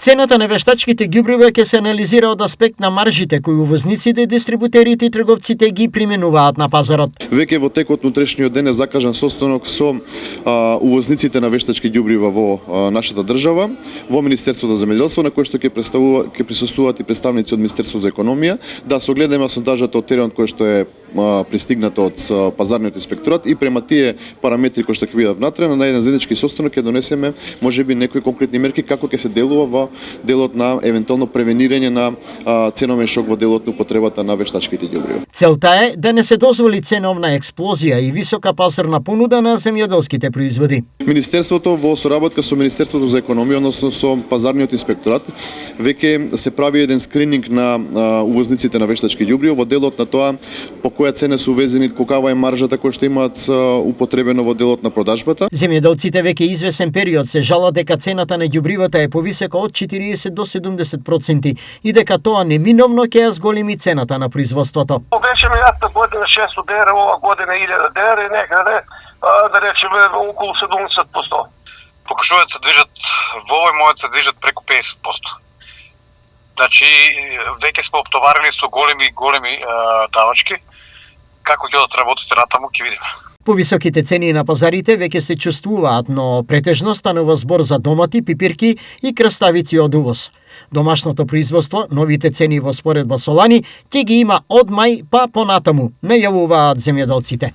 Цената на вештачките ѓубрива ќе се анализира од аспект на маржите кои увозниците, дистрибутерите и трговците ги применуваат на пазарот. Веќе во текот на утрешниот ден е закажан состанок со увозниците на вештачки ѓубрива во нашата држава, во Министерството за земјоделство, на кој што ќе присуствуваат и представници од Министерството за економија, да се огледаме сондажата од теренот кој што е пристигнато од пазарниот инспекторат и према тие параметри кои што ќе бидат внатре на еден заеднички состанок ќе донесеме можеби некои конкретни мерки како ќе се делува во делот на евентуално превенирање на ценовен шок во делот на употребата на вештачките ѓубрива. Целта е да не се дозволи ценовна експлозија и висока пазарна понуда на земјоделските производи. Министерството во соработка со Министерството за економија, односно со пазарниот инспекторат, веќе се прави еден скрининг на увозниците на вештачки ѓубрива во делот на тоа по која цена се увезени, каква е маржата која што имаат употребено во делот на продажбата. Земјоделците веќе извесен период се жалат дека цената на ѓубривата е повисока од 40 до 70% и дека тоа неминовно ќе ја зголеми цената на производството. Беше минатата година 600 дера, ова година 1000 дера и некаде да речеме околу 70%. Покажуваат се движат, во овој момент се движат преку 50%. Значи, веќе сме оптоварени со големи давачки. Како ќе отработите натаму, ќе видиме. Повисоките цени на пазарите веќе се чувствуваат, но претежно станува збор за домати, пипирки и краставици од увоз. Домашното производство, новите цени во споредба со лани, ќе ги има од мај па понатаму, најавуваат земјоделците.